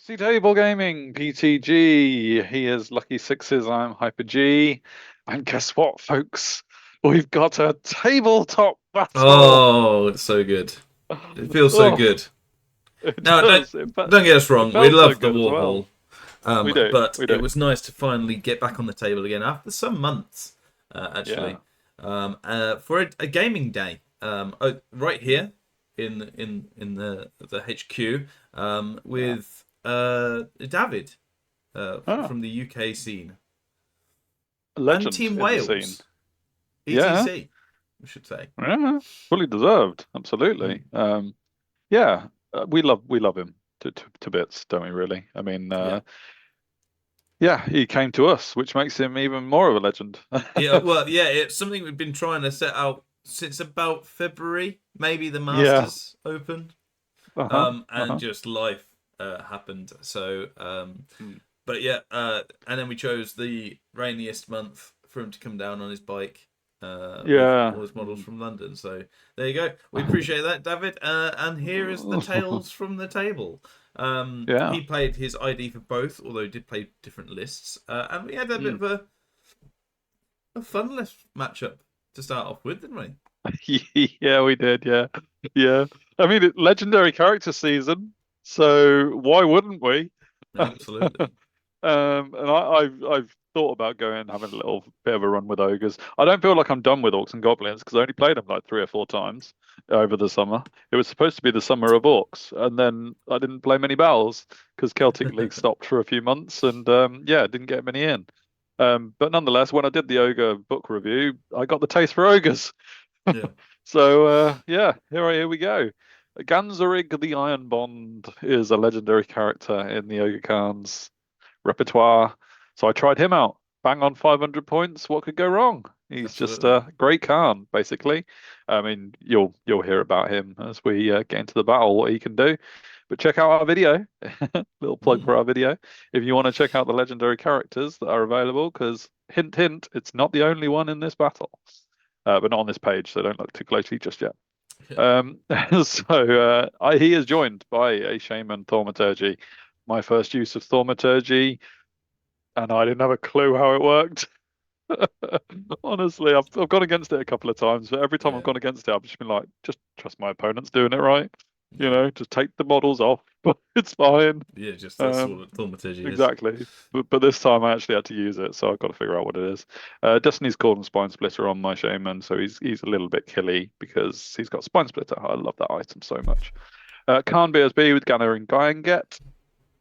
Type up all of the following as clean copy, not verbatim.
Proxy Table Gaming, PTG. He is Lucky Sixes, I'm Hyper G. And guess what, folks? We've got a tabletop battle. Oh, it's so good. It feels so Oh, good. it Now, don't does. don't get us It wrong. We felt so love the good as well. warhall, We do. but We it do. was nice to finally get back on the table again after some months, Yeah. actually, for a gaming day. Right here in the HQ, Yeah. with David, Ah, from the UK scene, a and legend Team in the scene. Wales, Yeah. ETC, we should say. Yeah. Fully deserved. Absolutely. Mm, Yeah. We love him to bits, don't we, really? I mean, yeah. yeah, he came to us, which makes him even more of a legend. Yeah, well, yeah, it's something we've been trying to set out since about February, maybe the Yeah. Masters opened, Uh-huh. and Uh-huh. just life happened. So, Mm. but yeah, and then we chose the rainiest month for him to come down on his bike, with Yeah. all his models Mm. from London. So there you go. We appreciate that, David. And here is the tales from the table. Yeah. He played his ID for both, although he did play different lists, and we had a bit Mm. of a fun list matchup to start off with, didn't we? Yeah, we did. Yeah. Yeah. I mean, legendary character season, so why wouldn't we? Absolutely. And I've thought about going and having a little bit of a run with ogres. I don't feel like I'm done with orcs and goblins because I only played them like 3 or 4 times over the summer. It was supposed to be the summer of orcs, and then I didn't play many battles because Celtic League stopped for a few months, and yeah, didn't get many in. But nonetheless, when I did the ogre book review, I got the taste for ogres. Yeah. So yeah, here we go. Ganzerig the Iron Bond is a legendary character in the Ogre Khan's repertoire. So I tried him out. Bang on 500 points. What could go wrong? He's just Absolutely. a great Khan, basically. I mean, you'll hear about him as we get into the battle, what he can do. But check out our video. Little plug for Mm. our video. If you want to check out the legendary characters that are available, because hint, hint, it's not the only one in this battle, but not on this page, so don't look too closely just yet. Yeah. Um, he is joined by a shaman thaumaturgy. My first use of thaumaturgy, and I didn't have a clue how it worked. Honestly, I've gone against it a couple of times, but every time I've Yeah. gone against it, I've just been like, just trust my opponent's doing it right. You Yeah. know, just take the models off, but it's fine. Yeah. Just that's all Um, that thaumaturgy is. exactly. But this time I actually had to use it, so I've got to figure out what it is. Destiny's Cord and Spine Splitter on my shaman, so he's a little bit killy because he's got Spine Splitter. I love that item so much. Khan BSB with Gunner and Guyanget.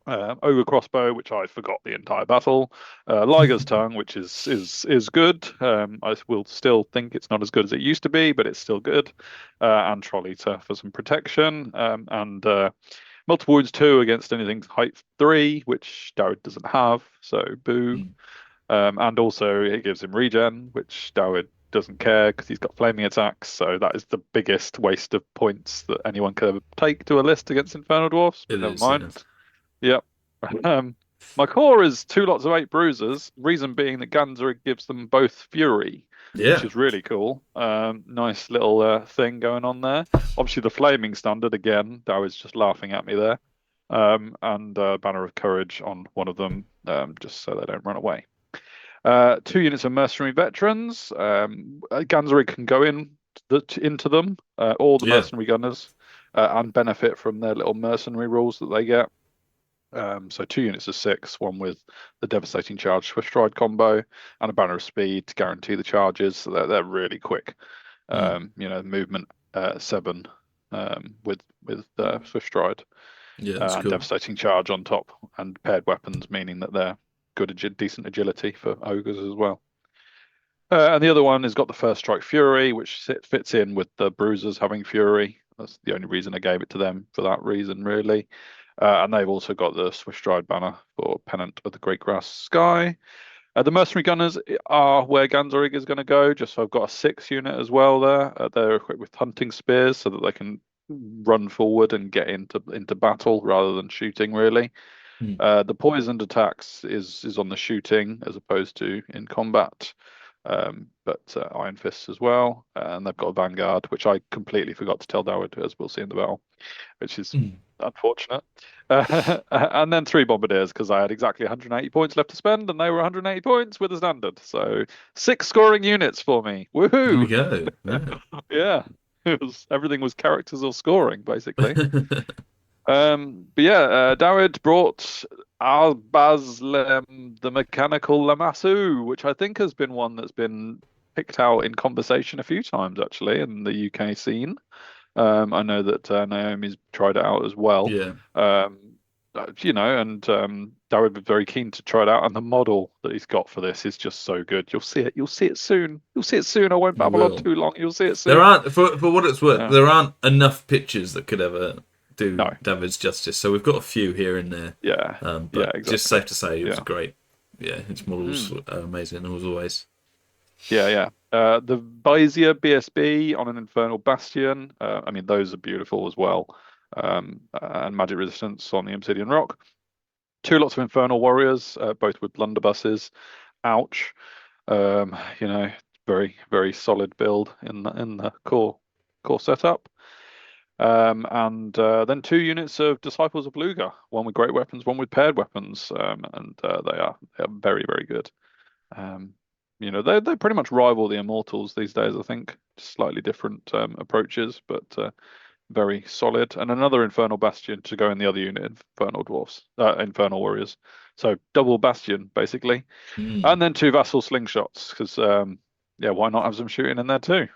Ogre Crossbow, which I forgot the entire battle. Liger's Tongue, which is good. I will still think it's not as good as it used to be, but it's still good. And Troll Eater for some protection. And Multiple Wounds 2 against anything height 3, which Dowd doesn't have, so boo. Mm. And also it gives him regen, which Dowd doesn't care because he's got flaming attacks. So that is the biggest waste of points that anyone could ever take to a list against Infernal Dwarfs, but It never is. Yeah. mind. Yep. My core is 2 lots of 8 bruisers. Reason being that Ganzeric gives them both fury, which Yeah. is really cool. Nice little thing going on there. Obviously, the flaming standard again. That was just laughing at me there. And Banner of Courage on one of them, just so they don't run away. 2 units of mercenary veterans. Ganzeric can go into them, all the Yeah. mercenary gunners, and benefit from their little mercenary rules that they get. So 2 units of 6, one with the devastating charge Swift Stride combo and a banner of speed to guarantee the charges. So they're really quick. Mm. Movement 7 with Swift Stride Yeah. That's and cool. devastating charge on top, and paired weapons, meaning that they're good, decent agility for ogres as well. And the other one has got the first strike fury, which fits in with the bruisers having fury. That's the only reason I gave it to them for that reason, really. And they've also got the Swift Stride banner for Pennant of the Great Grass Sky. The mercenary gunners are where Ganzorig is going to go. Just so I've got a 6 unit as well there. They're equipped with hunting spears so that they can run forward and get into battle rather than shooting, really. Mm. The poisoned attacks is on the shooting as opposed to in combat. But Iron Fists as well, and they've got a Vanguard, which I completely forgot to tell Dawid, as we'll see in the battle, which is Mm. unfortunate. And then 3 bombardiers because I had exactly 180 points left to spend, and they were 180 points with a standard. So 6 scoring units for me. There we Woohoo! go. Yeah. Yeah, everything was characters or scoring basically. But yeah, Dawid brought Albazlem, the mechanical Lamassu, which I think has been one that's been picked out in conversation a few times actually in the UK scene. I know that Naomi's tried it out as well. Yeah. And Darren was very keen to try it out, and the model that he's got for this is just so good. You'll see it. You'll see it soon. You'll see it soon. I won't You babble on will. too long. You'll see it There soon. aren't, for what it's worth, Yeah. there aren't enough pictures that could ever do No. David's justice. So we've got a few here and there. Yeah. But Exactly. just safe to say, it was Yeah. great. Yeah, his models are amazing as always. Yeah. The Vizier BSB on an Infernal Bastion. I mean, those are beautiful as well. And Magic Resistance on the Obsidian Rock. 2 lots of Infernal Warriors, both with blunderbusses. Ouch. Very, very solid build in the core setup. And then 2 units of Disciples of Luga, one with great weapons, one with paired weapons, and they are very, very good. They pretty much rival the Immortals these days, I think. Slightly different approaches, but very solid. And another Infernal Bastion to go in the other unit, Infernal Warriors. So double Bastion, basically. And then 2 Vassal Slingshots, because, why not have some shooting in there too?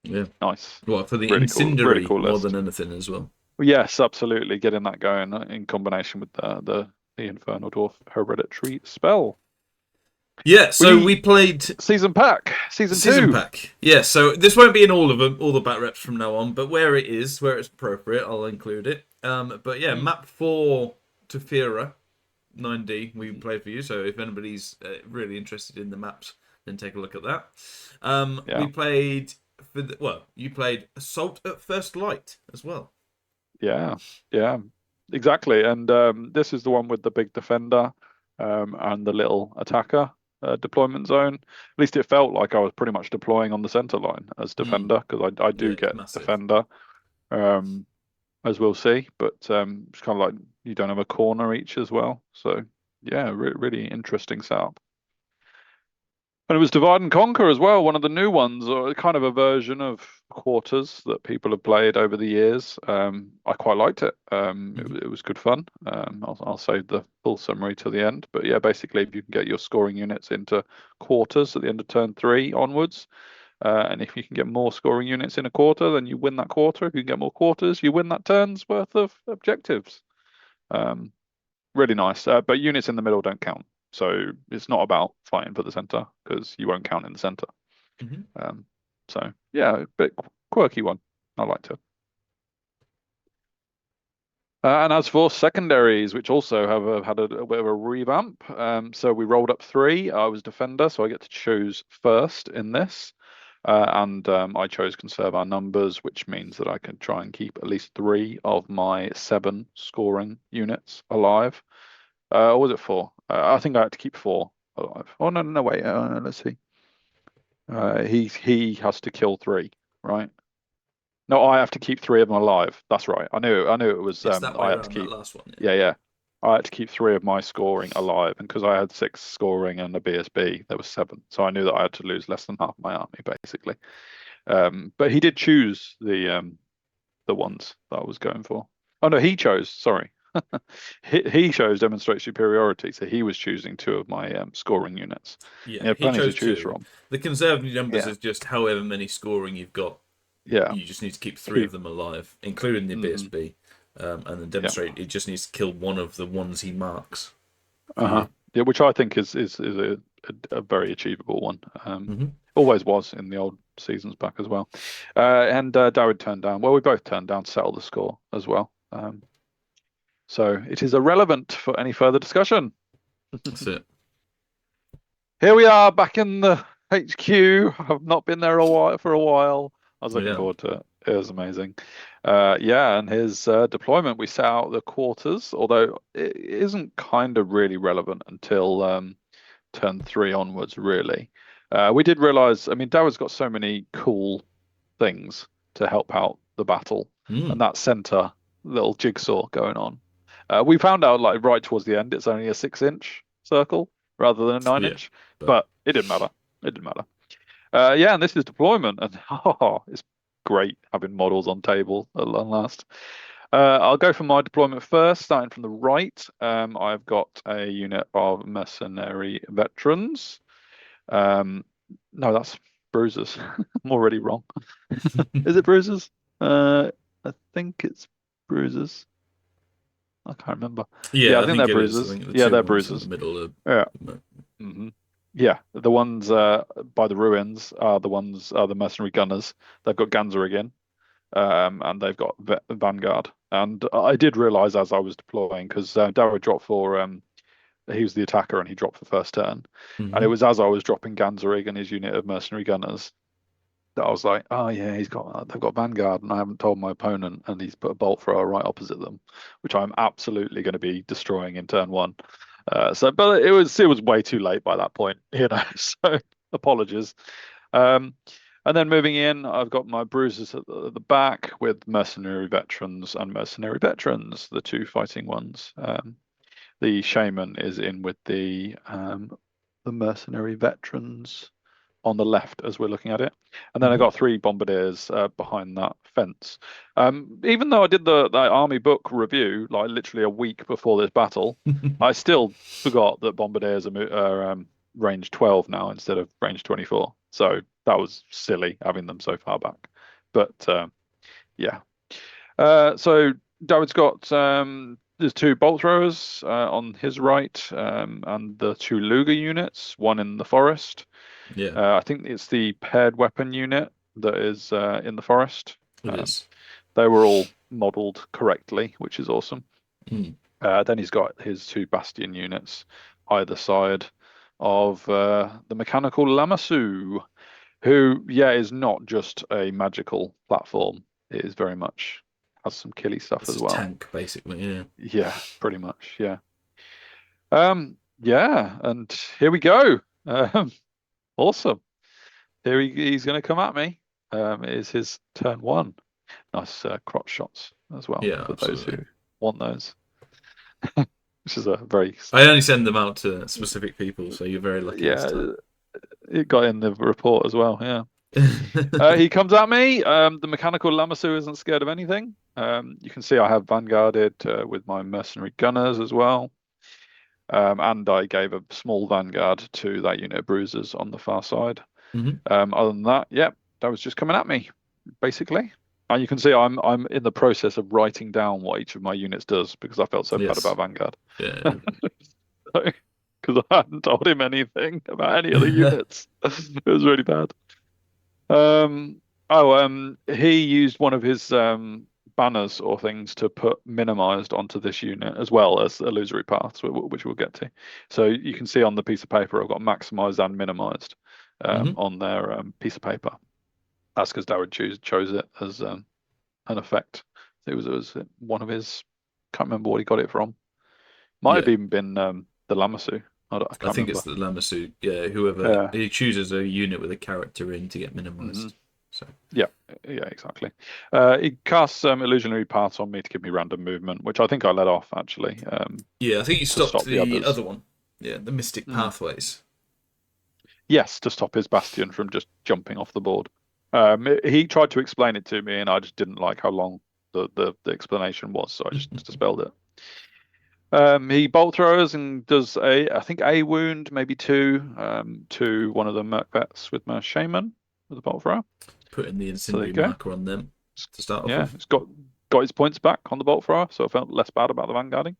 Yeah. Nice. What, for the Really incendiary cool more list. than anything as well? Yes, absolutely. Getting that going in combination with the Infernal Dwarf Hereditary spell. Yeah, so we played season pack, season season 2. pack. Yeah, so this won't be in all of them, all the back reps from now on, but where it's appropriate, I'll include it. But yeah, map 4 to Fira 9D we played for you. So if anybody's really interested in the maps, then take a look at that. We played you played Assault at First Light as well. Yeah, exactly. And this is the one with the big defender and the little attacker deployment zone. At least it felt like I was pretty much deploying on the center line as defender, because I do get massive. defender, as we'll see. But it's kind of like you don't have a corner each as well. So yeah, really interesting setup. And it was Divide and Conquer as well, one of the new ones, or kind of a version of Quarters that people have played over the years. I quite liked it. It was good fun. I'll save the full summary to the end. But yeah, basically, if you can get your scoring units into Quarters at the end of turn 3 onwards, and if you can get more scoring units in a quarter, then you win that quarter. If you can get more quarters, you win that turn's worth of objectives. Really nice. But units in the middle don't count. So it's not about fighting for the center, because you won't count in the center. So yeah, a bit quirky one. I liked it. And as for secondaries, which also have had a bit of a revamp, so we rolled up 3. I was defender, so I get to choose first in this. And I chose conserve our numbers, which means that I can try and keep at least 3 of my 7 scoring units alive. Or was it 4? I think I had to keep 4 alive. Oh no, wait. Let's see. He has to kill 3, right? No, I have to keep 3 of them alive. That's right. I knew it was. It's that way I had around, to keep. that last one. Yeah. I had to keep 3 of my scoring alive, and because I had 6 scoring and a BSB, there was 7. So I knew that I had to lose less than half my army, basically. But he did choose the ones that I was going for. Oh no, he chose. Sorry. he chose demonstrate superiority, so he was choosing 2 of my scoring units. Yeah, Plenty he chose to choose 2. from. The conserved numbers is just however many scoring you've got. Yeah, you just need to keep 3 of them alive, including the BSB, and then demonstrate. It just needs to kill one of the ones he marks. Yeah, which I think is a very achievable one. Always was in the old seasons back as well. And Darren turned down. Well, we both turned down to settle the score as well. So it is irrelevant for any further discussion. That's it. Here we are back in the HQ. I've not been there for a while. I was looking forward to it. It was amazing. And his deployment, we set out the quarters, although it isn't kind of really relevant until turn 3 onwards, really. We did realize, I mean, Darren's got so many cool things to help out the battle, and that center little jigsaw going on. We found out like right towards the end, it's only a 6-inch circle rather than a nine Yeah, inch, but but it didn't matter. It didn't matter. Yeah, and this is deployment, and it's great having models on table at long last. I'll go for my deployment first, starting from the right. I've got a unit of mercenary veterans. Um, no, that's bruisers. I'm already wrong. Is it bruisers? I think it's bruisers. I can't remember. Yeah, yeah, I I think think they're it is. I bruisers. think the Yeah, two they're ones in the bruisers. middle are. Yeah. hmm Yeah, the ones by the ruins are the mercenary gunners. They've got Ganzer again, and they've got Vanguard. And I did realize as I was deploying because Darrow dropped for he was the attacker and he dropped for first turn, and it Mhm. was as I was dropping Ganzerig and his unit of mercenary gunners that I was like, oh yeah, they've got Vanguard, and I haven't told my opponent, and he's put a bolt thrower right opposite them, which I'm absolutely going to be destroying in turn one. But it was way too late by that point, you know. So apologies. Um, and then moving in, I've got my bruisers at the back with mercenary veterans and mercenary veterans, the two fighting ones. The shaman is in with the mercenary veterans on the left as we're looking at it. And then I Mhm. got three bombardiers behind that fence. Even though I did that army book review like literally a week before this battle, I still forgot that bombardiers are range 12 now instead of range 24. So that was silly having them so far back. But yeah. So David's got there's two bolt throwers on his right, and the two Luger units, one in the forest. Yeah, I think it's the paired weapon unit that is in the forest. it Um, is. they were all modelled correctly, which is awesome. Mm. Then he's got his two bastion units either side of the mechanical Lamassu, who, yeah, is not just a magical platform. It is very much has some killy stuff It's as a well. tank, basically. Yeah. Yeah, pretty much. Yeah. Yeah, and here we go. Awesome. He's going to come at me. It is his turn one. Nice crotch shots as well Yeah, for those who absolutely. want those, which is a very, I only send them out to specific people, so you're very lucky this yeah, time. it got in the report as well. Yeah. He comes at me. The mechanical Lamassu isn't scared of anything. You can see I have vanguarded with my mercenary gunners as well. And I gave a small vanguard to that unit of bruisers on the far side. Mhm. Other than that, yep, that was just coming at me, basically. And you can see I'm in the process of writing down what each of my units does because I felt so bad Yes. about Vanguard. Yeah. Because I hadn't told him anything about any of the units. It was really bad. Um, he used one of his banners or things to put minimized onto this unit as well as illusory paths, which we'll get to. So you can see on the piece of paper I've got maximized and minimized Hmm. on their piece of paper. That's because Darren chose it as an effect. It was one of his. Can't remember what he got it from. Might have Yeah. even been the Lamassu. I I can't think it's remember. the Lamassu. Yeah, whoever Yeah. he chooses a unit with a character in to get hmm minimized. So Yeah. Yeah. Exactly. He casts illusionary paths on me to give me random movement, which I think I let off actually yeah, I think you to stopped stop the the others. other one. Yeah, the Mystic Mm. Pathways. Yes, to stop his bastion from just jumping off the board. He tried to explain it to me, and I just didn't like how long the explanation was, so I just dispelled it. He bolt throws and does I think a wound, maybe two, to one of the merc vets with my shaman with a bolt thrower. Putting the So there you incendiary go. marker on them to start off Yeah, with. it's got his points back on the bolt thrower, so I felt less bad about the vanguarding.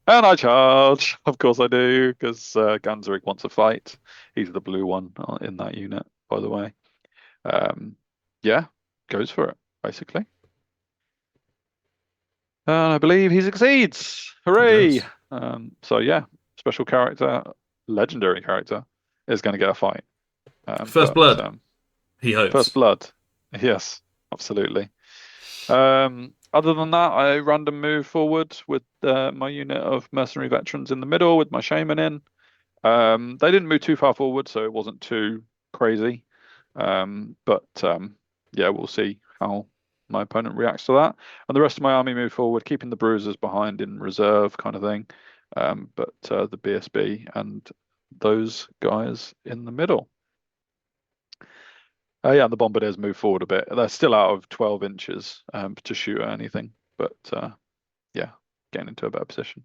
And I charge, of course I do, because Ganzeric wants a fight. He's the blue one in that unit, by the way. Um, yeah, goes for it basically, and I believe he succeeds. He Hooray! does. So yeah, special character, legendary character is going to get a fight. First But blood. He first hopes. blood, yes, absolutely. Other than that, I random move forward with my unit of mercenary veterans in the middle with my shaman in. They didn't move too far forward, so it wasn't too crazy. But yeah, we'll see how. my opponent reacts to that. And the rest of my army move forward, keeping the bruisers behind in reserve kind of thing. But the BSB and those guys in the middle. Yeah, and the bombardiers move forward a bit. They're still out of 12 inches to shoot at anything, but yeah, getting into a better position.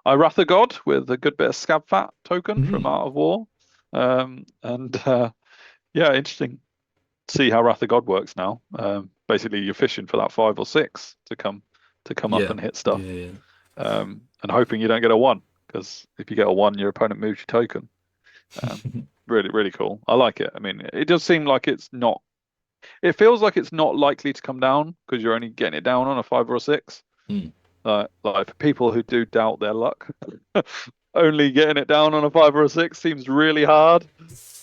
I Wrath of God with a good bit of scab fat token from Art of War, and yeah, interesting to see how Wrath of God works now. Basically, you're fishing for that 5 or 6 to come up and hit stuff, and hoping you don't get a 1, because if you get a 1, your opponent moves your token. Really, really cool. I like it. I mean, it does seem like it's not. It feels like it's not likely to come down because you're only getting it down on a 5 or a 6. Like for people who do doubt their luck, only getting it down on a 5 or a 6 seems really hard.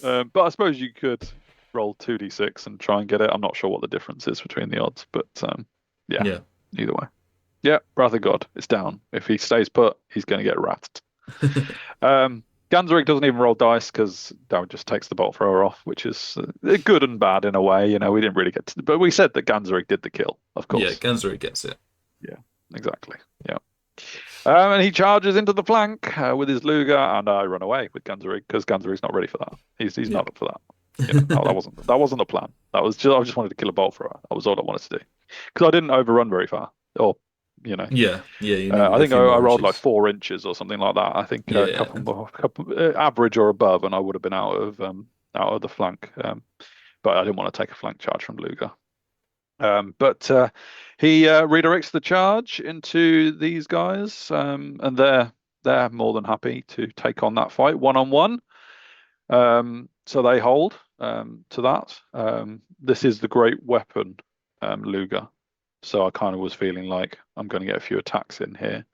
But I suppose you could roll 2d6 and try and get it. I'm not sure what the difference is between the odds, but yeah, either way. Yeah, Wrath of God, it's down. If he stays put, he's going to get rathed. Ganzeric doesn't even roll dice because Darren just takes the bolt thrower off, which is good and bad in a way. You know, we didn't really get to, but we said that Ganzeric did the kill, of course. Yeah, Ganzeric gets it. Yeah, exactly. Yeah. And he charges into the flank with his Luger, and I run away with Ganzeric because Ganzeric's not ready for that. He's not up for that. You know, that wasn't the plan. That was just I just wanted to kill a bolt thrower. That was all I wanted to do because I didn't overrun very far, or you know. Yeah. I think I rolled like 4 inches or something like that. I think a couple average or above, and I would have been out of the flank. But I didn't want to take a flank charge from Luger. But he redirects the charge into these guys, and they're more than happy to take on that fight 1-on-1. So they hold to that. This is the great weapon, Luger. So I kind of was feeling like I'm going to get a few attacks in here.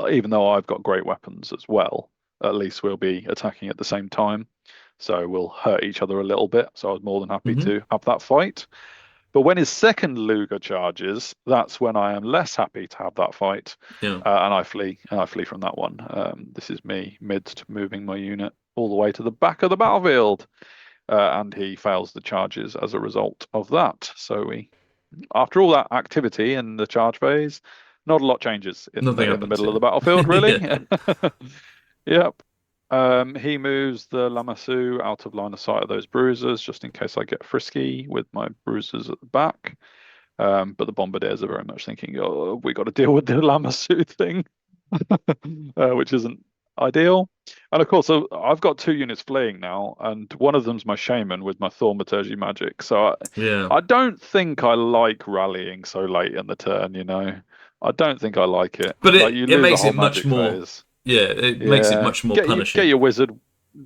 Even though I've got great weapons as well, at least we'll be attacking at the same time. So we'll hurt each other a little bit. So I was more than happy to have that fight. But when his second Luger charges, that's when I am less happy to have that fight. And I flee from that one. This is me moving my unit all the way to the back of the battlefield. And he fails the charges as a result of that. So after all that activity in the charge phase, not a lot changes in the middle of the battlefield, really. Yep. He moves the Lamassu out of line of sight of those bruisers, just in case I get frisky with my bruisers at the back. But the bombardiers are very much thinking, oh, we got to deal with the Lamassu thing, which isn't ideal. And of course, I've got 2 units fleeing now, and one of them's my shaman with my thaumaturgy magic. So I don't think I like rallying so late in the turn. You know, I don't think I like it. But it makes it much more. Phase. Yeah, it makes it much more punishing. Get your wizard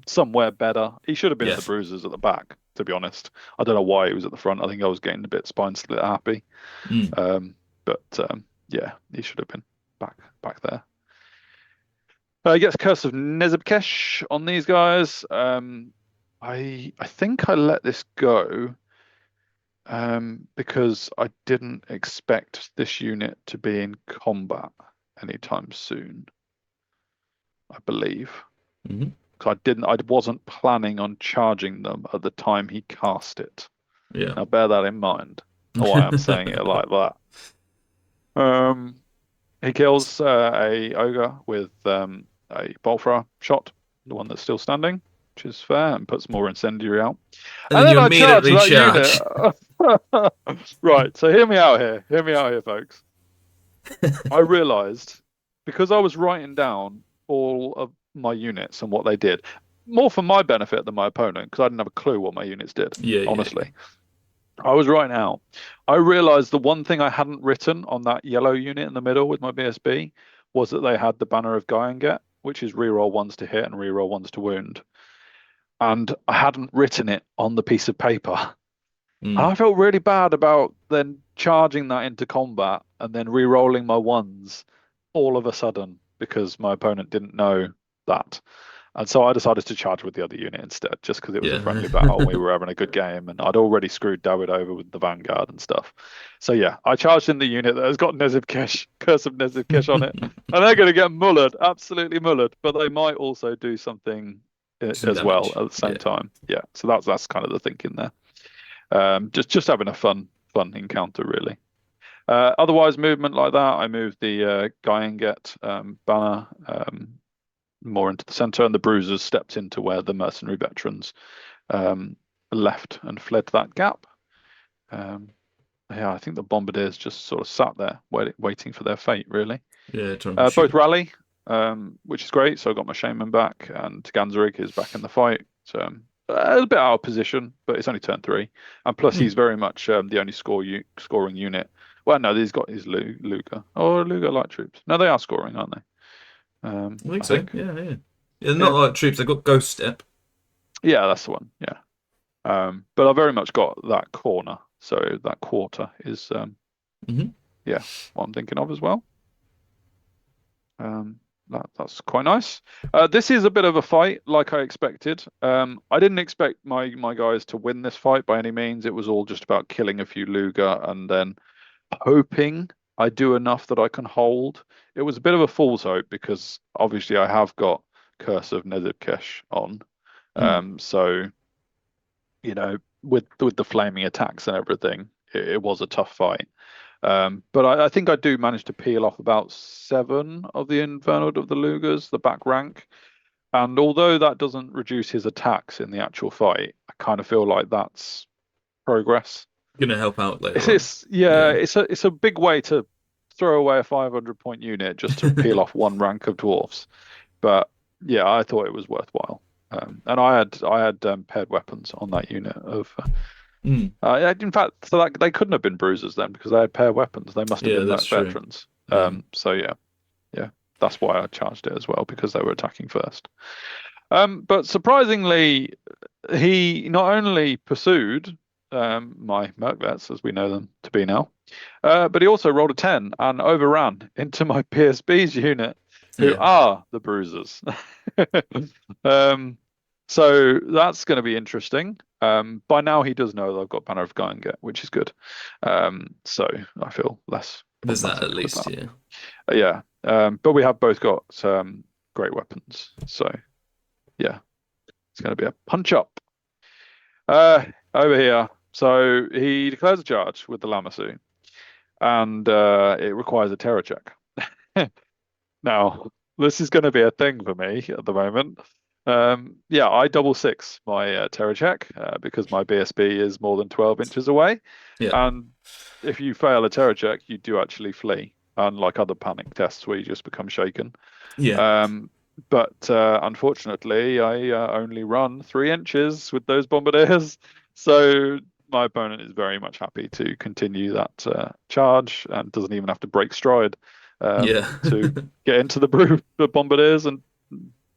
somewhere better. He should have been at the bruisers at the back, to be honest. I don't know why he was at the front. I think I was getting a bit spine split happy. But yeah, he should have been back there. He gets Curse of Nezebkesh on these guys. I think I let this go because I didn't expect this unit to be in combat anytime soon. I believe. Because I wasn't planning on charging them at the time he cast it. Yeah. Now bear that in mind. Why I'm saying it like that. He kills a ogre with a bolt thrower shot, the one that's still standing, which is fair, and puts more incendiary out. And then you immediately charge. Right, so hear me out here, folks. I realised, because I was writing down all of my units and what they did, more for my benefit than my opponent, because I didn't have a clue what my units did, honestly. I was writing out. I realised the one thing I hadn't written on that yellow unit in the middle with my BSB was that they had the Banner of Gaianget, which is reroll 1s to hit and reroll 1s to wound. And I hadn't written it on the piece of paper. And I felt really bad about then charging that into combat and then re-rolling my 1s all of a sudden because my opponent didn't know that. And so I decided to charge with the other unit instead, just because it was a friendly battle and we were having a good game, and I'd already screwed David over with the Vanguard and stuff. So yeah, I charged in the unit that has got Nezebkesh, Curse of Nezebkesh on it, and they're going to get mullered, absolutely mullered, but they might also do something as well at the same time. Yeah, so that's kind of the thinking there. Just having a fun encounter, really. Otherwise, movement like that, I moved the Gyenget banner more into the center, and the bruisers stepped into where the mercenary veterans um, left and fled that gap. Yeah, I think the bombardiers just sort of sat there waiting for their fate, really. Yeah, trying to Both shoot. rally, which is great. So I got my shaman back, and Ganzerig is back in the fight. So a little bit out of position, but it's only turn 3, and plus he's very much the only scoring unit. Well, no, he's got his Luger or Luger light troops. No, they are scoring, aren't they? I think I so. think. Yeah. Yeah, not like troops. They've got Ghost Step. Yeah, that's the one. Yeah. But I very much got that corner, so that quarter is yeah, what I'm thinking of as well. That's quite nice. This is a bit of a fight, like I expected. I didn't expect my guys to win this fight by any means. It was all just about killing a few Luger and then hoping I do enough that I can hold. It was a bit of a fool's hope because obviously I have got Curse of Nezibkesh on. So with the flaming attacks and everything, it was a tough fight. But I think I do manage to peel off about 7 of the Infernal of the Lugers, the back rank. And although that doesn't reduce his attacks in the actual fight, I kind of feel like that's progress. Gonna help out later on. It's a big way to throw away a 500-point unit just to peel off 1 rank of dwarfs. But yeah, I thought it was worthwhile. And I had paired weapons on that unit of. In fact, so that they couldn't have been bruisers then because they had paired weapons. They must have been veterans. So yeah, that's why I charged it as well because they were attacking first. But surprisingly, he not only pursued my Mercvets, as we know them to be now, but he also rolled a 10 and overran into my PSB's unit, who are the bruisers. So that's going to be interesting. By now he does know that I've got Banner of Gyenget, which is good. So I feel less. There's that at least, that. Yeah. But we have both got great weapons. So yeah, it's going to be a punch up. Over here. So he declares a charge with the Lamassu, and it requires a terror check. Now, this is going to be a thing for me at the moment. Yeah, I double 6 my terror check because my BSB is more than 12 inches away. And if you fail a terror check, you do actually flee, unlike other panic tests where you just become shaken. But unfortunately, I only run 3 inches with those bombardiers. So my opponent is very much happy to continue that charge and doesn't even have to break stride to get into the bombardiers and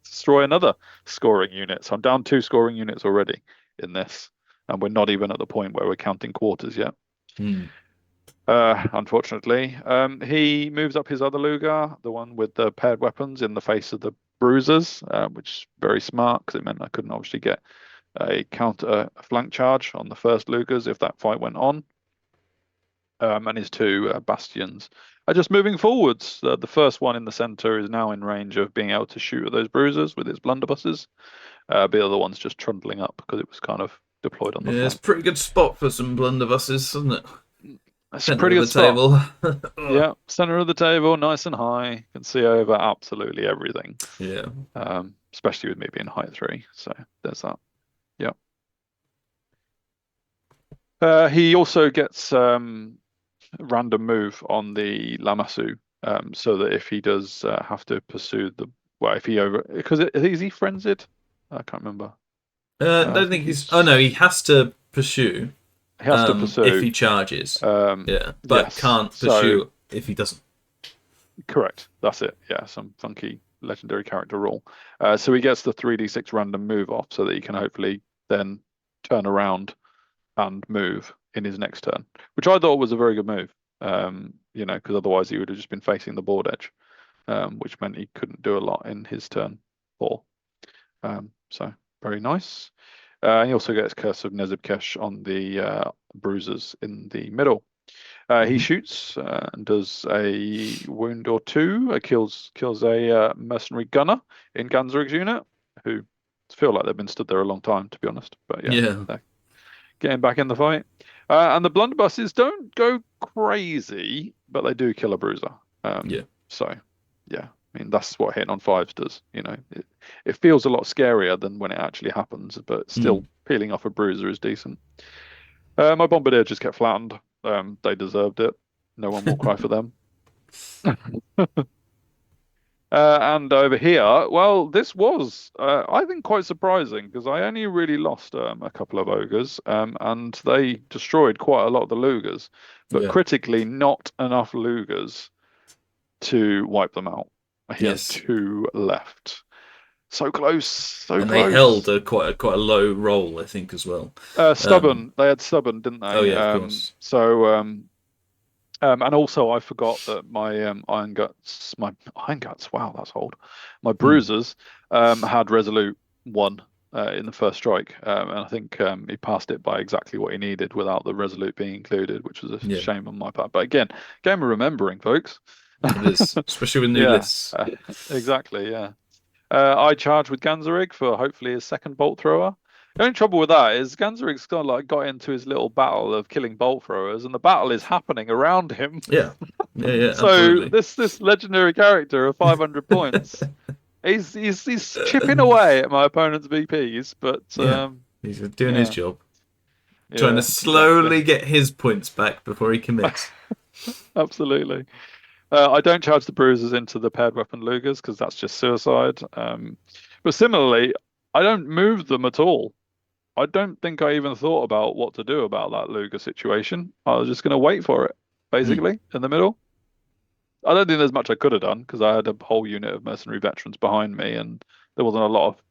destroy another scoring unit. So I'm down 2 scoring units already in this, and we're not even at the point where we're counting quarters yet. Unfortunately, he moves up his other Luger, the one with the paired weapons, in the face of the bruisers, which is very smart because it meant I couldn't obviously get a counter flank charge on the first Lugers if that fight went on. And his 2 bastions are just moving forwards. The first one in the center is now in range of being able to shoot at those bruisers with its blunderbusses. The other one's just trundling up because it was kind of deployed on the flank. It's a pretty good spot for some blunderbusses, isn't it? It's a pretty good table. Yeah, center of the table, nice and high. Can see over absolutely everything. Yeah. Especially with me being height 3. So there's that. Yeah. He also gets random move on the Lamassu, so that if he does have to pursue if he because is he frenzied? I can't remember. I don't think he's. Oh no, he has to pursue. He has to pursue if he charges. But yes. Can't pursue if he doesn't. Correct. That's it. Yeah, some funky legendary character rule. So he gets the 3d6 random move off, so that he can hopefully then turn around and move in his next turn, which I thought was a very good move. Because otherwise he would have just been facing the board edge, which meant he couldn't do a lot in his turn 4. So very nice. He also gets Curse of Nezibkesh on the bruisers in the middle. He shoots and does a wound or 2. Kills a mercenary gunner in Ganzerig's unit, who feel like they've been stood there a long time, to be honest. But yeah. Getting back in the fight. And the blunderbusses don't go crazy, but they do kill a bruiser. Yeah. So yeah, I mean that's what hitting on fives does. It feels a lot scarier than when it actually happens, but Mm. still peeling off a bruiser is decent. My bombardier just kept flattened. They deserved it. No one will cry for them. And over here, well, this was, I think, quite surprising because I only really lost a couple of ogres, and they destroyed quite a lot of the Lugers, but Yeah. critically not enough Lugers to wipe them out. He has Yes. two left. So close, so And they held close. quite a low roll, I think, as well. Um, Stubborn. They had stubborn, didn't oh they? yeah, of course. And also I forgot that my iron guts, wow, that's old. My Mm. bruisers had resolute one in the first strike, and I think he passed it by exactly what he needed without the resolute being included, which was a Yeah, shame on my part. But again, game of remembering, folks. it is, especially with new Yeah, lists. exactly. Yeah. I charged with Ganzerig for hopefully his second bolt thrower. The only trouble with that is Ganzerig's got into his little battle of killing bolt throwers, and the battle is happening around him. Yeah, yeah, yeah, So absolutely. this legendary character of 500 points, he's chipping away at my opponent's VPs, but Yeah, he's doing his yeah, job, trying to yeah, exactly, slowly get his points back before he commits. absolutely. I don't charge the bruisers into the paired weapon Lugers because that's just suicide. But similarly, I don't move them at all. I don't think I even thought about what to do about that Luger situation. I was just going to wait for it, Hmm. basically, in the middle. I don't think there's much I could have done because I had a whole unit of mercenary veterans behind me, and there wasn't a lot of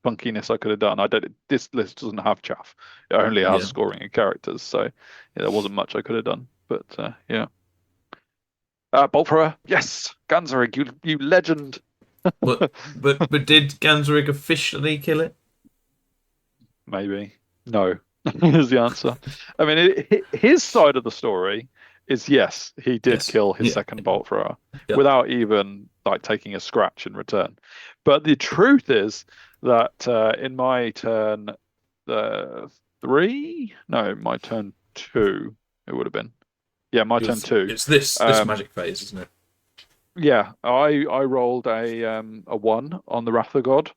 funkiness I could have done. I don't. This list doesn't have chaff; it only has Yeah, scoring and characters, so yeah, there wasn't much I could have done. But yeah, bolt thrower, yes, Ganzerig, you legend. but did Ganzrig officially kill it? Maybe. No, is the answer. I mean, his side of the story is yes, he did Yes. kill his Yeah. second bolt thrower Yeah. without even like taking a scratch in return. But the truth is that in my turn three, no, my turn two, it would have been. Yeah, my turn two. It's this Um, magic phase, isn't it? yeah, I rolled a one on the Wrath of God,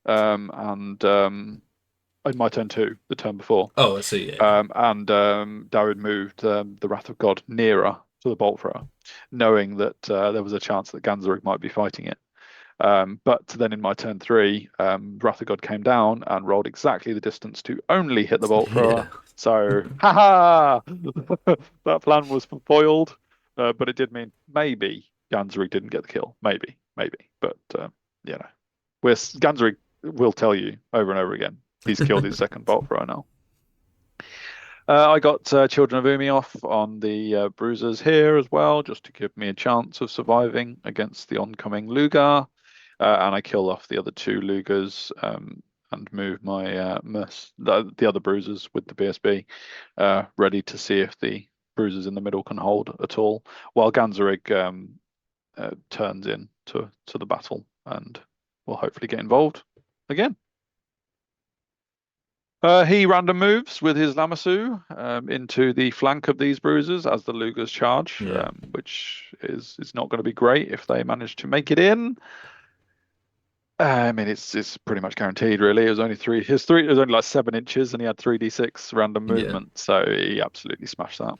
and in my turn two, the turn before. Oh, I see. Yeah. And David moved the Wrath of God nearer to the bolt thrower, knowing that there was a chance that Ganzerig might be fighting it. But then in my turn three, Wrath of God came down and rolled exactly the distance to only hit the bolt thrower. Yeah. So, haha, that plan was foiled, but it did mean maybe Ganzerig didn't get the kill. Maybe. But, Ganzerig will tell you over and over again he's killed his second bolt thrower now. I got Children of Umi off on the bruisers here as well, just to give me a chance of surviving against the oncoming Lugar. And I killed off the other two Lugars and moved my the other bruisers with the BSB, ready to see if the bruisers in the middle can hold at all, while Ganzerig turns in to the battle and will hopefully get involved again. He random moves with his Lamassu into the flank of these bruisers as the Lugers charge, Yeah. which is not going to be great if they manage to make it in. I mean, it's pretty much guaranteed, really. It was only it was only like 7 inches, and he had 3d6 random Yeah. movement, so he absolutely smashed that.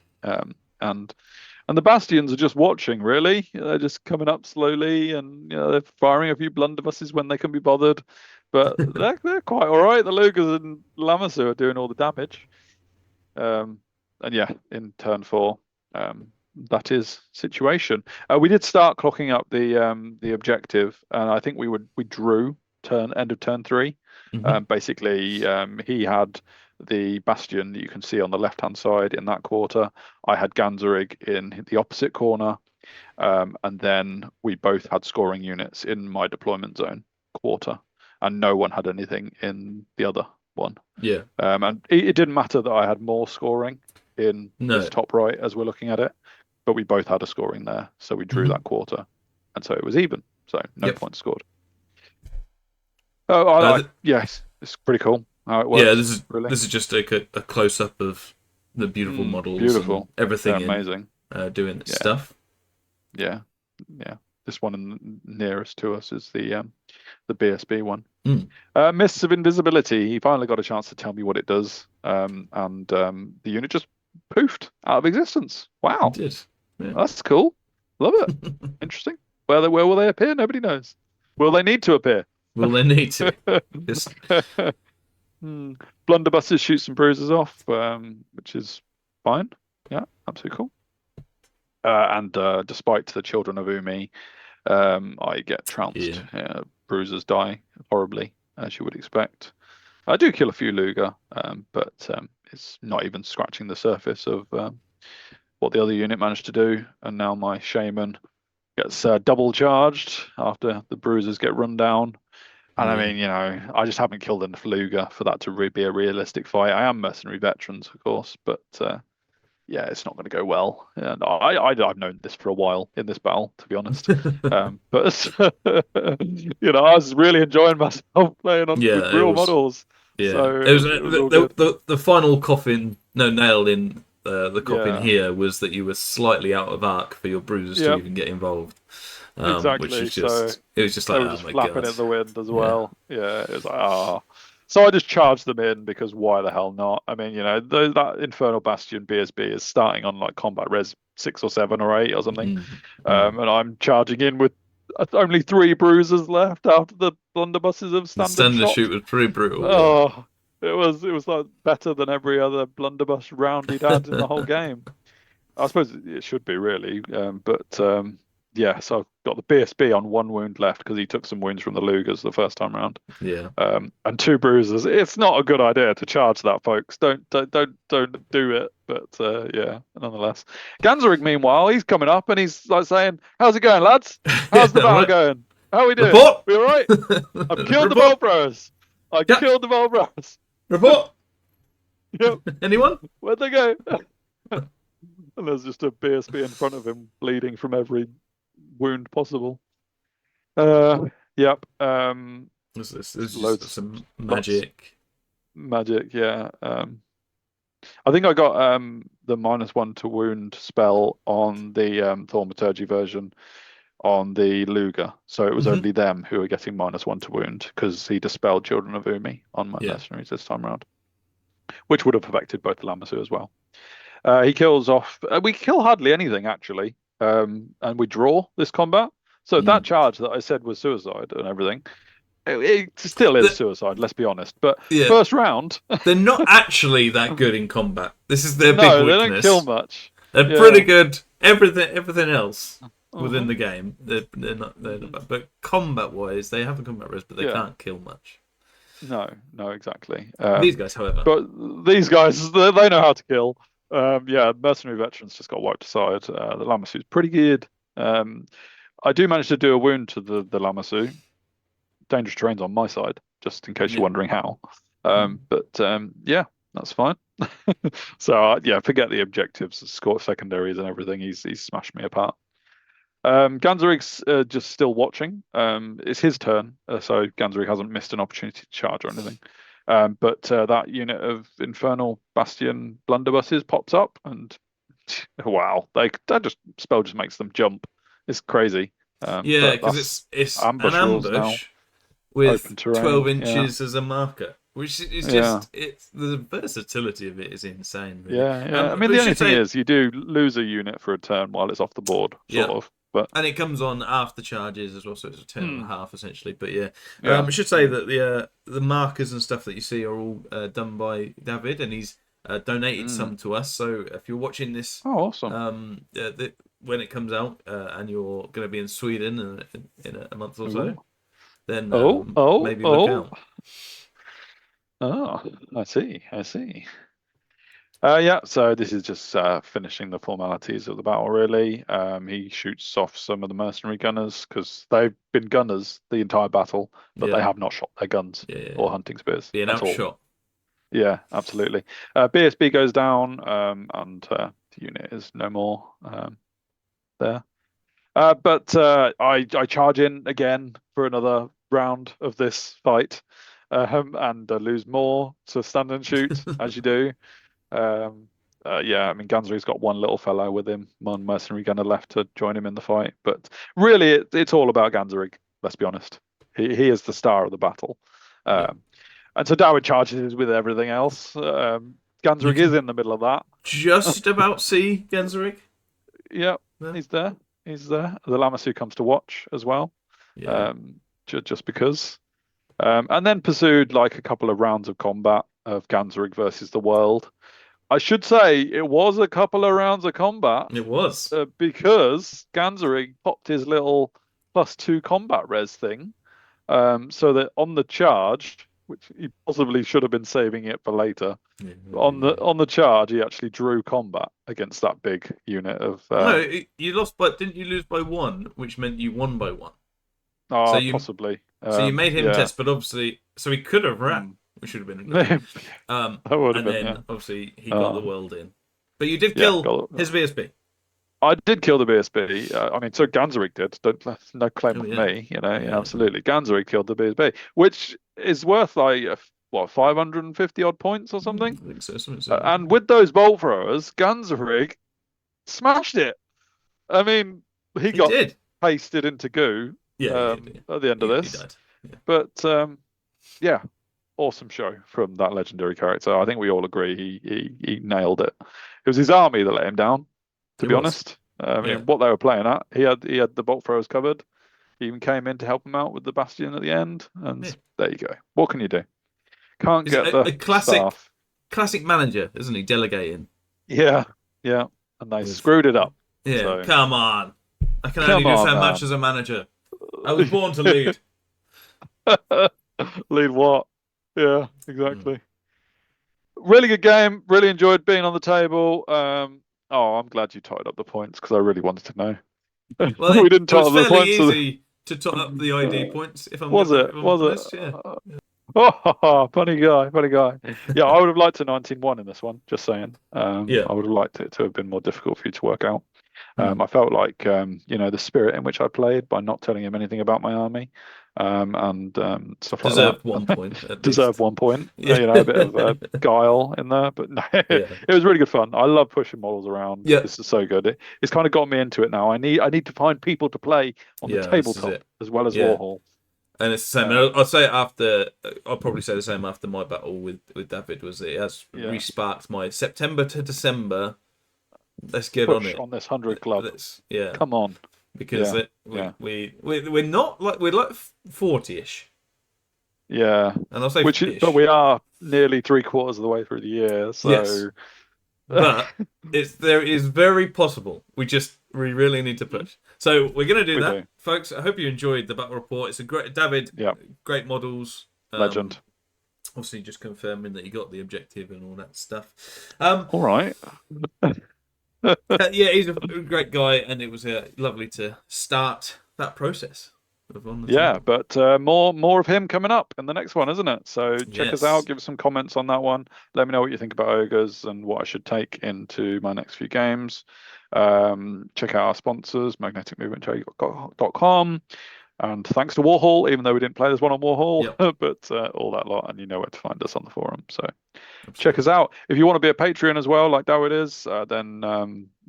And the Bastions are just watching, really. They're just coming up slowly, and they're firing a few blunderbusses when they can be bothered. But they're quite all right. The Lugers and Lamassu are doing all the damage. And yeah, in turn four, that is situation. We did start clocking up the objective, and I think we drew end of turn three. Hmm. Basically, he had the bastion that you can see on the left hand side in that quarter. I had Ganzerig in the opposite corner, and then we both had scoring units in my deployment zone quarter, and no one had anything in the other one. Yeah. And it didn't matter that I had more scoring in this No. top right as we're looking at it, but we both had a scoring there, so we drew Hmm. that quarter, and so it was even. So no Yep. points scored. Oh, Uh, th- yes, it's pretty cool how it yeah. works, really. This is just a close up of the beautiful models and Beautiful. They're everything in amazing. doing its Yeah, stuff. yeah, yeah. This one nearest to us is the BSB one. Mm, Mists of Invisibility. He finally got a chance to tell me what it does, and the unit just poofed out of existence. it Wow, did. Yeah. that's cool. Love it. Interesting. Where will they appear? Nobody knows. Will they need to appear? Will they need to? Just Hmm. Blunderbusses shoot some bruises off, which is fine. Yeah, absolutely cool. And despite the children of Umi, I get trounced. yeah. Bruisers die horribly, as you would expect. I do kill a few Luger, but it's not even scratching the surface of what the other unit managed to do. And now my Shaman gets double charged after the bruisers get run down. And I Yeah. mean, I just haven't killed enough Luger for that to be a realistic fight. I am mercenary veterans, of course, but yeah, it's not going to go well. And I've known this for a while in this battle, to be honest. But I was really enjoying myself playing on with Yeah, it real was. models, Yeah, so it was it was all good. the final coffin. No nail in the coffin Yeah, here was that you were slightly out of arc for your bruisers to yeah, even get involved, which exactly. is So just it was just they like were oh just my flapping god, in the wind as yeah, well. Yeah, it was like So I just charged them in because why the hell not? I mean, that Infernal Bastion BSB is starting on like combat res 6 or 7 or 8 or something, mm, mm. and I'm charging in with only 3 bruisers left after the blunderbusses have The stand and standard shot. shoot was pretty brutal. Yeah, Oh, it was like better than every other blunderbuss round he'd had in the whole game. I suppose it should be really, but yeah. So I've got the BSB on 1 wound left because he took some wounds from the Lugers the first time round, yeah. and 2 bruisers. It's not a good idea to charge that, folks. Don't do it. But yeah, nonetheless, Ganzeric meanwhile he's coming up and he's like saying, "How's it going, lads? How's the Yeah, battle right. going? How are we doing? Report. We all right? I've killed the Report. Volbros. I Yeah. killed the Volbros. Report. Yep. Anyone? Where'd they go?" And there's just a BSB in front of him, bleeding from every wound possible. Yep. This is just Loads, some lots magic. magic. Yeah. I think I got the -1 to wound spell on the Thaumaturgy version on the Luger, so it was Hmm. only them who were getting -1 to wound because he dispelled Children of Umi on my Yeah. mercenaries this time around, which would have affected both the Lamassu as well. He kills off. We kill hardly anything actually, and we draw this combat. So that Mm. charge that I said was suicide and everything, it still is The, suicide. Let's be honest. But yeah. first round, They're not actually that good in combat. This is their big no, they don't kill weakness. much. They're pretty Yeah. good. Everything else within Uh-huh. the game, they're not bad. But combat wise, they have a combat risk, but they Yeah. can't kill much. No, no, exactly. These guys, however, But these guys, they know how to kill. Yeah, mercenary veterans just got wiped aside. The Lamassu's pretty good. I do manage to do a wound to the Lamassu. Dangerous terrain's on my side, just in case yeah. you're wondering how. Mm. But yeah, that's fine. So yeah, forget the objectives, score secondaries, and everything. He's smashed me apart. Ganzerig's just still watching. It's his turn, so Ganzerig hasn't missed an opportunity to charge or anything. But that unit of Infernal Bastion blunderbusses pops up, and wow, that just spell just makes them jump. It's crazy. Yeah, But because that's it's an ambush rules now. ambush with Open terrain. 12 Yeah, inches as a marker, which is yeah, just it's the versatility of it is insane, really. yeah. I But mean, we the only should thing say, is you do lose a unit for a turn while it's off the board, sort yeah. of. But And it comes on after charges as well, so it's a turn and a hmm, half essentially. But yeah, yeah, I should say that the markers and stuff that you see are all done by David, and he's donated mm. some to us. So if you're watching this, Oh, awesome. when it comes out, and you're going to be in Sweden in a month or so, Ooh. then maybe look Oh. out. Oh, I see. I see. Yeah, so this is just finishing the formalities of the battle, really. He shoots off some of the mercenary gunners because they've been gunners the entire battle, but they Yeah, have not shot their guns yeah, or hunting spears being at all. outshot. Yeah, absolutely. BSB goes down, and the unit is no more there. But I charge in again for another round of this fight, and lose more to stand and shoot as you do. Um, yeah, I mean, Ganzerig's got one little fellow with him, one mercenary gunner left to join him in the fight. But really, it's all about Ganzerig. Let's be honest. He is the star of the battle. Yeah. And so Darwin charges with everything else. You Ganzerig is can in the middle of that. just about see Genseric. Yeah, Yeah. he's there. He's there. The Lamassu comes to watch as well. Yeah. Just because. And then pursued like a couple of rounds of combat of Ganzerig versus the world. I should say it was a couple of rounds of combat It was. because Ganzerig popped his little +2 combat res thing, so that on the charge, which he possibly should have been saving it for later, on the charge he actually drew combat against that big unit of. No, you lost, but didn't you lose by 1, which meant you won by 1. So you possibly. So you made him yeah. test, but obviously, so he could have ran, which should have been a good thing. That would have and been, then obviously he got the world in. But you did kill his VSB. I did kill the BSB. I mean, so Ganzerig did. No claim on me. Absolutely. Ganzerig killed the BSB, which is worth like what 550 odd points or something. I think so. Something so. And with those bolt throwers, Ganzerig smashed it. I mean, he got pasted into goo. Yeah, at the end of this. He died. Yeah. But yeah, awesome show from that legendary character. I think we all agree he nailed it. It was his army that let him down. To be honest, I mean, what they were playing at, he had the bolt throwers covered. He even came in to help him out with the bastion at the end, and there you go. What can you do? Can't get the classic manager, isn't he? Delegating. Yeah, and they screwed it up. Yeah, so. Come on. I can only do so much as a manager. I was born to lead. Lead what? Yeah, exactly. Really good game. Really enjoyed being on the table. I'm glad you tied up the points because I really wanted to know. Well, we didn't tie up the points. It was fairly easy to tie up the ID points. If I'm was honest, it? Yeah. Oh, funny guy. Yeah, I would have liked a 19-1 in this one. Just saying. I would have liked it to have been more difficult for you to work out. I felt like the spirit in which I played by not telling him anything about my army, and stuff like that. Deserved 1 point. Deserved 1 point. A bit of guile in there, but no, it was really good fun. I love pushing models around. Yeah. This is so good. It's kind of got me into it now. I need to find people to play on the tabletop as well as Warhall. And it's the same. I'll say it after. I'll probably say the same after my battle with David. Was it has re-sparked my September to December. Let's get on it on this 100 club. Come on, because we're not like we're like 40ish. Yeah, and I'll say but we are nearly 3/4 of the way through the year. So, yes. But there is very possible. We really need to push. So we're gonna do that, folks. I hope you enjoyed the battle report. It's a great great models. Legend. Obviously, just confirming that you got the objective and all that stuff. All right. He's a great guy, and it was lovely to start that process. But more of him coming up in the next one, isn't it? So check us out, give us some comments on that one. Let me know what you think about ogres and what I should take into my next few games. Check out our sponsors, magneticmovementtrade.com. And thanks to Warhall, even though we didn't play this one on Warhall, but all that lot, and you know where to find us on the forum. So check us out. If you want to be a Patreon as well, like Dawid is, then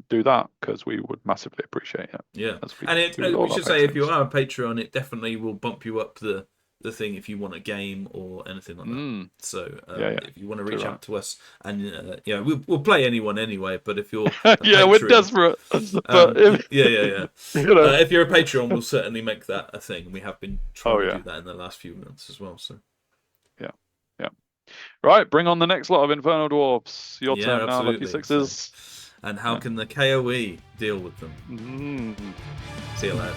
do that because we would massively appreciate it. Yeah, and we should say if you are a Patreon, it definitely will bump you up the thing if you want a game or anything like that. So if you want to reach out to us, and we'll play anyone anyway. But if you're we're desperate. But if you're a Patreon, we'll certainly make that a thing. We have been trying to do that in the last few months as well. So right, bring on the next lot of Infernal Dwarves. Your turn now, Lucky Sixes. And how can the KOE deal with them? See you later.